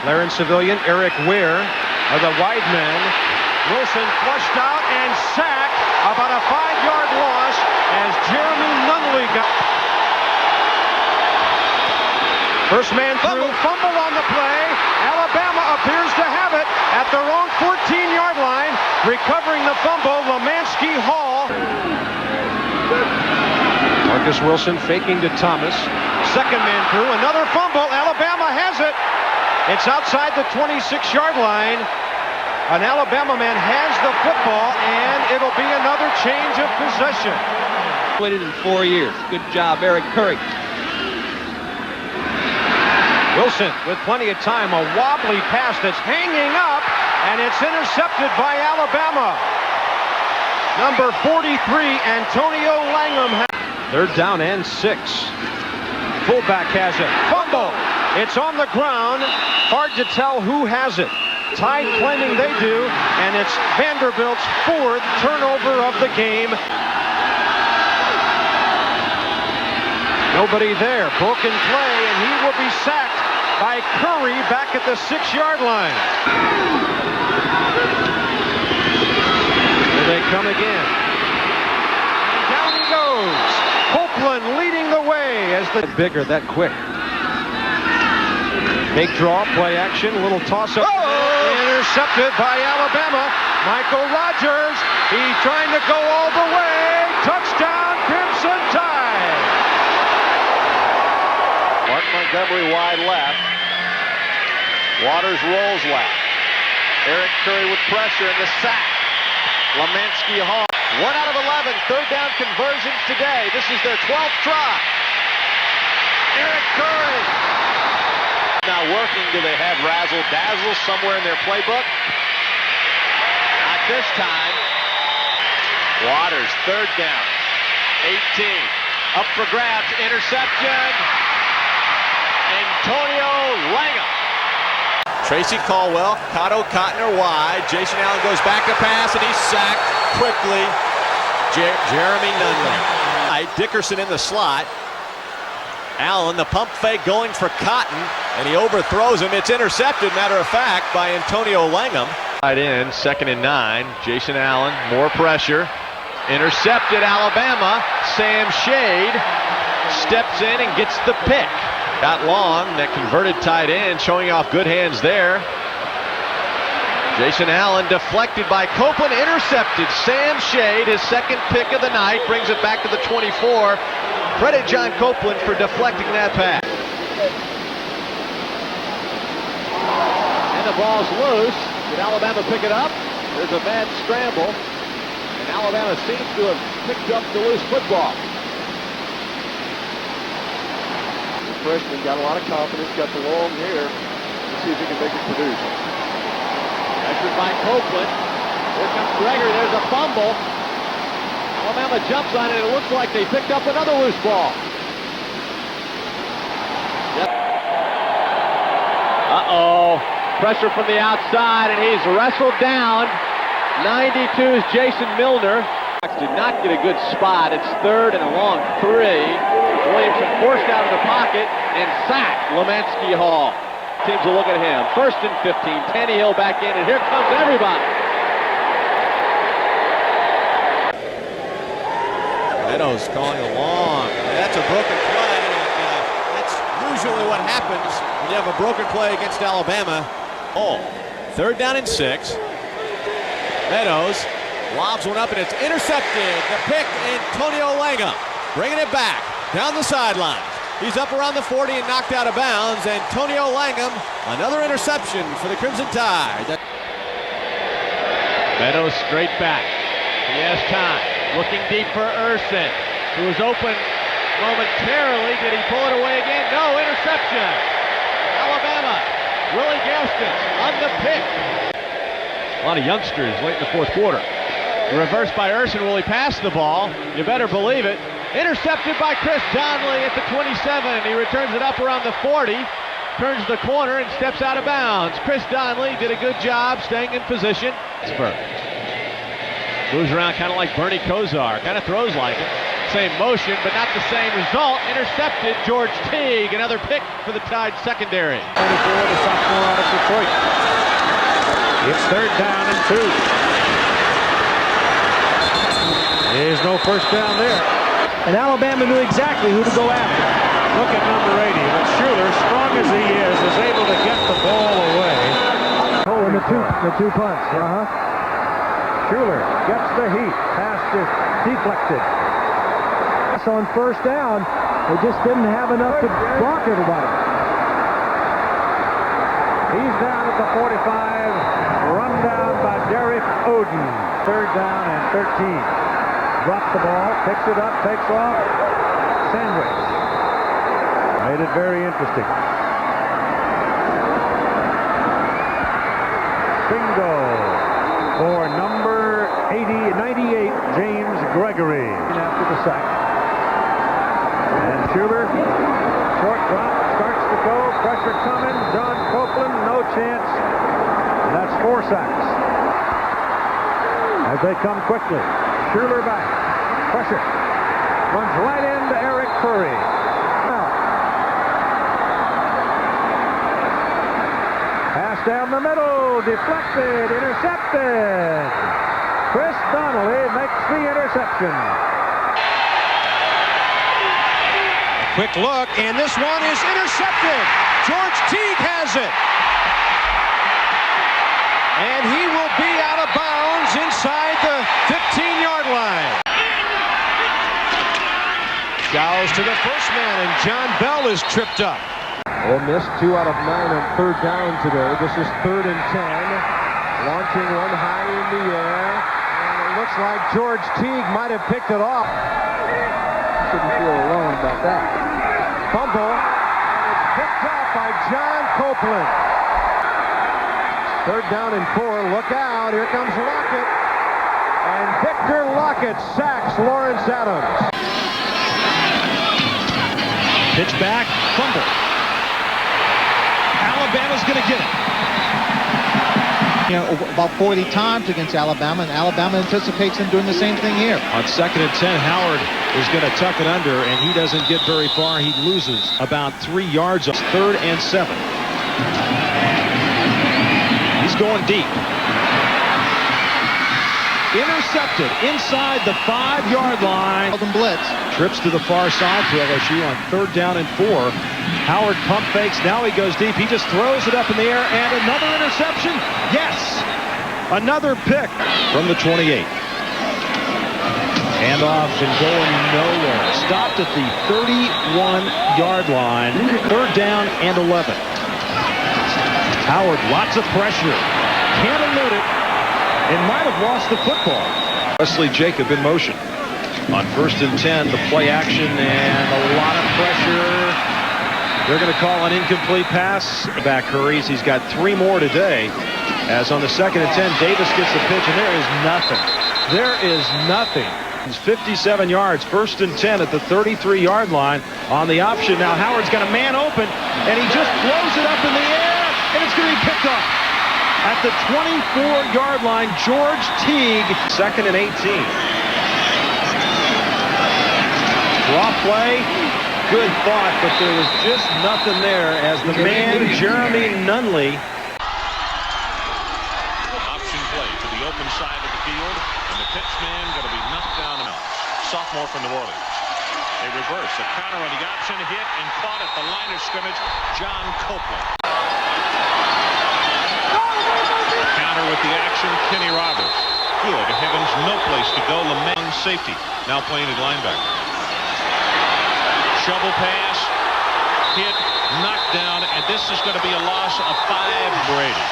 Laren Civilian, Eric Ware are the wide men. Wilson flushed out and sacked. About a 5-yard loss as Jeremy Nunley got. First man through, fumble on the play. Alabama appears to have it at their own 14-yard line. Recovering the fumble, Lemansky Hall. Marcus Wilson faking to Thomas. Second man through, another fumble. Alabama has it. It's outside the 26-yard line. An Alabama man has the football, and it'll be another change of possession. Waited in 4 years. Good job, Eric Curry. Wilson with plenty of time, a wobbly pass that's hanging up, and it's intercepted by Alabama. Number 43, Antonio Langham. Third down and 6. Fullback has it. Fumble. It's on the ground. Hard to tell who has it. Tide claiming they do, and it's Vanderbilt's 4th turnover of the game. Nobody there. Broken play, and he will be sacked by Curry back at the 6-yard line. Here they come again. And down he goes. Copeland leading the way as the bigger that quick. Big draw, play action, little toss-up. Intercepted by Alabama. Michael Rogers, he's trying to go all the way. Touchdown, Crimson Tide. Mark Montgomery wide left. Waters rolls left. Eric Curry with pressure in the sack. Lemansky Hall. 1 out of 11 third down conversions today. This is their 12th try. Eric Curry. Now working, do they have razzle-dazzle somewhere in their playbook? Not this time. Waters, third down. 18. Up for grabs, interception. Antonio Langham. Tracy Caldwell, Cotto Cotner wide. Jason Allen goes back to pass, and he's sacked quickly. Jeremy Nunley. Dickerson in the slot. Allen, the pump fake going for Cotton, and he overthrows him. It's intercepted, matter of fact, by Antonio Langham. Right in, 2nd and 9. Jason Allen, more pressure. Intercepted, Alabama. Sam Shade steps in and gets the pick. Got long, that converted tight end, showing off good hands there. Jason Allen deflected by Copeland, intercepted. Sam Shade, his 2nd pick of the night, brings it back to the 24. Credit John Copeland for deflecting that pass. And the ball's loose. Did Alabama pick it up? There's a bad scramble. And Alabama seems to have picked up the loose football. The freshman got a lot of confidence, got the long hair. Let's see if he can make it produce. Pressured by Copeland. Here comes Gregory. There's a fumble. Alabama jumps on it, and it looks like they picked up another loose ball. Yep. Uh-oh. Pressure from the outside, and he's wrestled down. 92's Jason Milner. Did not get a good spot. It's 3rd and a long 3. Williamson forced out of the pocket and sacked Lemansky Hall. Teams will look at him. 1st and 15. Tannehill back in, and here comes everybody. Meadows calling a long. That's a broken play. That's usually what happens when you have a broken play against Alabama. Oh, 3rd down and 6. Meadows lobs one up, and it's intercepted. The pick, Antonio Langham, bringing it back down the sideline. He's up around the 40 and knocked out of bounds. Antonio Langham, another interception for the Crimson Tide. Meadows straight back. He has time. Looking deep for Urson, who was open momentarily. Did he pull it away again? No, interception. Alabama, Willie Gaston on the pick. A lot of youngsters late in the 4th quarter. Reversed by Urson. Will he pass the ball? You better believe it. Intercepted by Chris Donnelly at the 27. He returns it up around the 40. Turns the corner and steps out of bounds. Chris Donnelly did a good job staying in position. Moves around kind of like Bernie Kosar. Kind of throws like it. Same motion, but not the same result. Intercepted. George Teague, another pick for the Tide secondary. 24, the sophomore out of Detroit. It's third down and 2. There's no first down there. And Alabama knew exactly who to go after. Look at number 80. But Schuler, strong as he is able to get the ball away. And the two punts. Schuler gets the heat. Pass is deflected. So on first down, they just didn't have enough to block everybody. He's down at the 45. Run down by Derek Oden. Third down and 13. Drops the ball, picks it up, takes off. Sandwich. Made it very interesting. Bingo for number 98, James Gregory. After the sack. And Schuler, short drop, starts to go. Pressure coming. John Copeland, no chance. And that's 4 sacks. As they come quickly. Schuler back. Pressure. Runs right into Eric Curry. Pass down the middle. Deflected. Intercepted. Chris Donnelly makes the interception. Quick look, and this one is intercepted. George Teague has it. And he will be out of bounds inside the 15-yard line. Goes to the first man, and John Bell is tripped up. Ole Miss 2 out of 9 on third down today. This is 3rd and 10. Launching one high in the air. And it looks like George Teague might have picked it off. Shouldn't feel alone about that. Fumble. It's picked up by John Copeland. 3rd down and 4. Look out. Here comes Lockett. And Victor Lockett sacks Lawrence Adams. Pitch back. Fumble. Alabama's going to get it. About 40 times against Alabama, and Alabama anticipates him doing the same thing here. On 2nd and 10, Howard is going to tuck it under, and he doesn't get very far. He loses about 3 yards. 3rd and 7. He's going deep. Intercepted inside the 5-yard line. Blitz. Trips to the far side for LSU on 3rd down and 4. Howard pump fakes. Now he goes deep. He just throws it up in the air, and another interception. Yes! Another pick from the 28. Handoff and going nowhere. Stopped at the 31-yard line. 3rd down and 11. Howard, lots of pressure. Can't elude it. And might have lost the football. Wesley Jacob in motion. On 1st and 10, the play action and a lot of pressure. They're going to call an incomplete pass. Back hurries. He's got 3 more today. As on the 2nd and 10, Davis gets the pitch, and there is nothing. There is nothing. It's 57 yards. 1st and 10 at the 33-yard line on the option. Now Howard's got a man open, and he just blows it up in the air, and it's going to be picked up. At the 24-yard line, George Teague, 2nd and 18. Draw play, good thought, but there was just nothing there as the man, Jeremy Nunley. Option play to the open side of the field, and the pitch man going to be knocked down and out. Sophomore from New Orleans. A reverse, a counter on the option, hit and caught at the line of scrimmage, John Copeland. Counter with the action, Kenny Roberts. Good heavens, no place to go. LeMay safety, now playing at linebacker. Shovel pass, hit, knocked down, and this is going to be a loss of 5. Brady.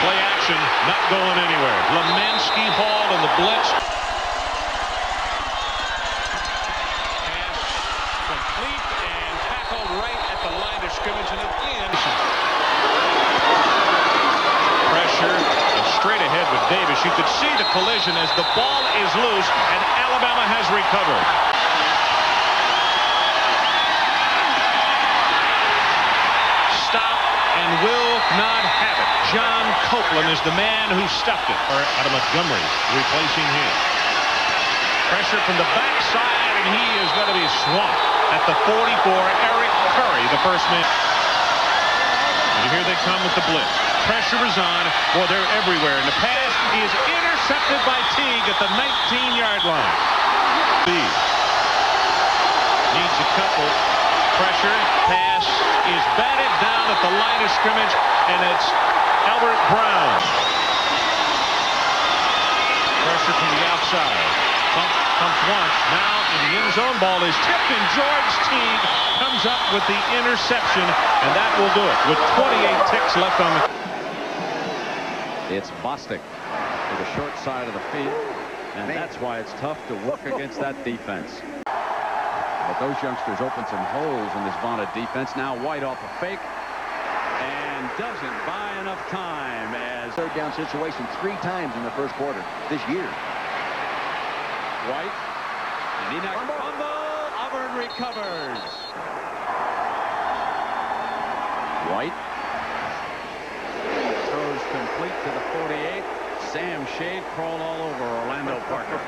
Play action, not going anywhere. Lemansky hauled on the blitz. Pass complete and tackled right at the line of scrimmage, and again. Pressure and straight ahead with Davis. You could see the collision as the ball is loose, and Alabama has recovered. Stop and will not have it. John Copeland is the man who stuffed it. Out of Montgomery, replacing him. Pressure from the backside, and he is going to be swamped at the 44. Eric Curry, the first man. And here they come with the blitz. Pressure is on. Well, they're everywhere. And the pass is intercepted by Teague at the 19-yard line. Needs a couple. Pressure. Pass is batted down at the line of scrimmage, and it's Albert Brown. Pressure from the outside. Comes once. Now in the end zone. Ball is tipped, and George Teague comes up with the interception, and that will do it with 28 ticks left on the... It's Bostic to the short side of the field, and that's why it's tough to work against that defense. But those youngsters open some holes in this vaunted defense. Now White off a fake and doesn't buy enough time as third down situation 3 times in the first quarter this year. White and ENAK fumble. Auburn recovers. White throws complete to the 48. Sam Shade crawled all over Orlando Parker.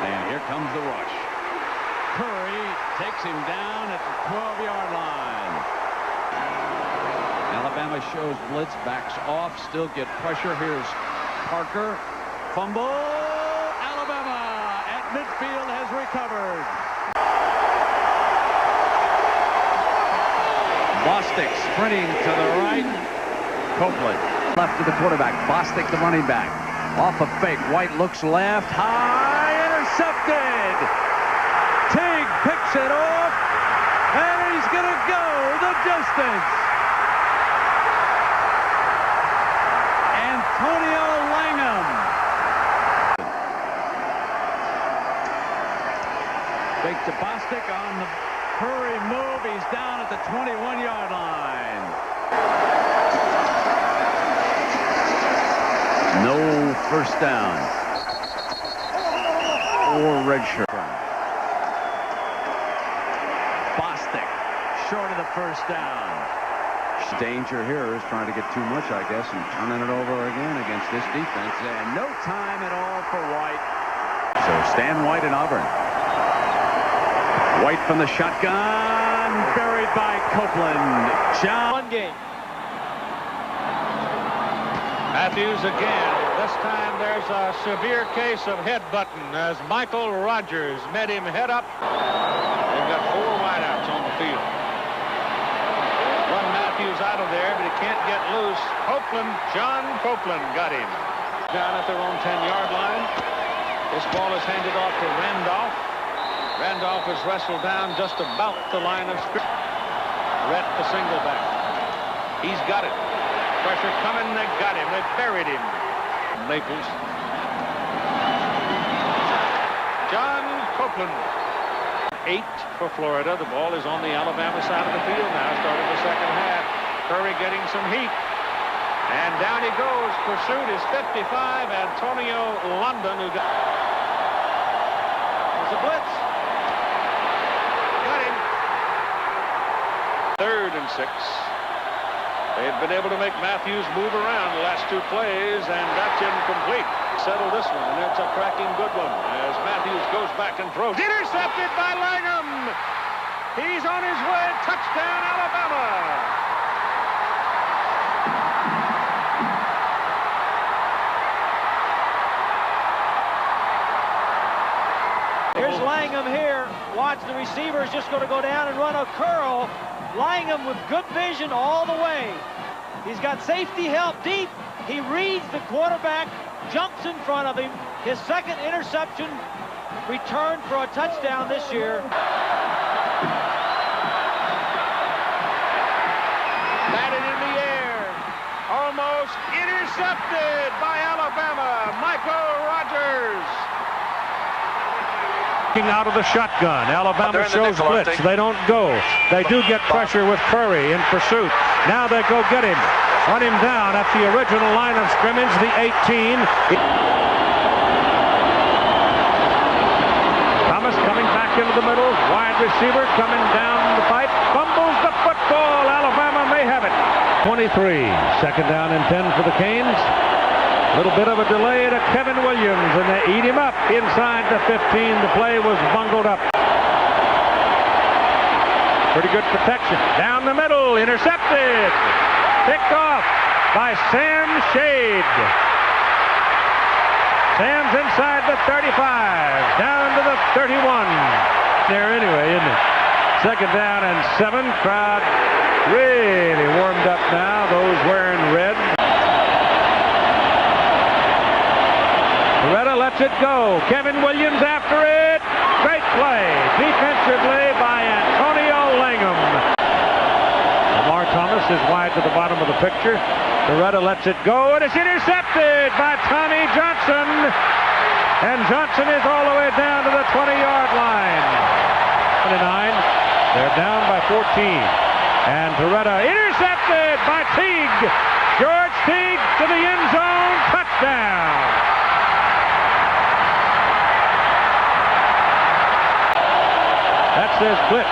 And here comes the rush. Curry takes him down at the 12-yard line. Alabama shows blitz, backs off, still get pressure. Here's Parker. Fumble. Alabama at midfield has recovered. Bostic sprinting to the right. Copeland left to the quarterback. Bostic the running back. Off a fake. White looks left. High. Intercepted. Teague picks it off. And he's going to go the distance. Antonio Langham. Fake to Bostic on the Curry move. He's down at the 21-yard line. No first down. Or redshirt. Bostic short of the first down. Danger here is trying to get too much, I guess, and turning it over again against this defense. And no time at all for White. So Stan White in Auburn. White from the shotgun, buried by Copeland. One game. Matthews again. This time there's a severe case of headbutting as Michael Rogers met him head up. They've got 4 wideouts on the field. Run Matthews out of there, but he can't get loose. Copeland, John Copeland got him. Down at their own 10-yard line. This ball is handed off to Randolph. Randolph is wrestled down just about the line of scrimmage. Rhett the single back. He's got it. Pressure coming, they got him. They buried him. Maples. John Copeland. 8 for Florida. The ball is on the Alabama side of the field now, starting the second half. Curry getting some heat. And down he goes. Pursuit is 55. Antonio London, who got... There's a blitz. Got him. 3rd and 6. They've been able to make Matthews move around the last 2 plays, and that's incomplete. Settle this one, and it's a cracking good one as Matthews goes back and throws. Intercepted by Langham. He's on his way. Touchdown, Alabama. Here's Langham here. Watch, the receiver is just going to go down and run a curl. Langham with good vision all the way. He's got safety help deep. He reads the quarterback, jumps in front of him. His 2nd interception returned for a touchdown this year. Batted in the air. Almost intercepted by Alabama. Michael Rogers. Out of the shotgun. Alabama shows blitz. They don't go. They do get pressure with Curry in pursuit. Now they go get him. Run him down at the original line of scrimmage, the 18. Thomas coming back into the middle. Wide receiver coming down the pipe. Fumbles the football. Alabama may have it. 28 23. Second down and 10 for the Canes. A little bit of a delay to Kevin Williams, and they eat him up inside the 15. The play was bungled up. Pretty good protection. Down the middle, intercepted. Picked off by Sam Shade. Sam's inside the 35, down to the 31. There anyway, isn't it? Second down and 7. Crowd really warmed up now, those wearing red. Loretta lets it go. Kevin Williams after it. Great play defensively by Antonio Langham. Lamar Thomas is wide to the bottom of the picture. Loretta lets it go, and it's intercepted by Tommy Johnson. And Johnson is all the way down to the 20-yard line. 29. They're down by 14. And Loretta intercepted by Teague. George Teague to the end zone. Touchdown. That says blitz.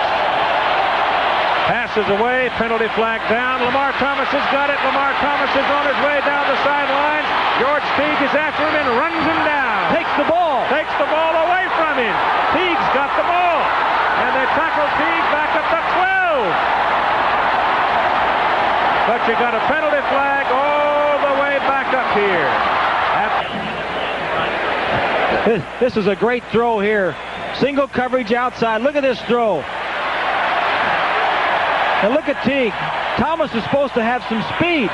Passes away, penalty flag down. Lamar Thomas has got it. Lamar Thomas is on his way down the sideline. George Teague is after him and runs him down. Takes the ball. Takes the ball away from him. Teague's got the ball. And they tackle Teague back up to 12. But you got a penalty flag all the way back up here. This is a great throw here. Single coverage outside. Look at this throw. And look at Teague. Thomas is supposed to have some speed.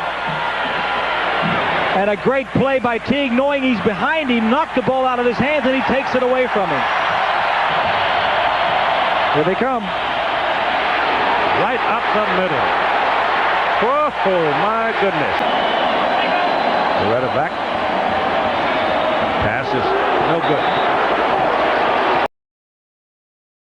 And a great play by Teague, knowing he's behind him, knocked the ball out of his hands, and he takes it away from him. Here they come. Right up the middle. Oh, my goodness. Loretta back. Pass is no good.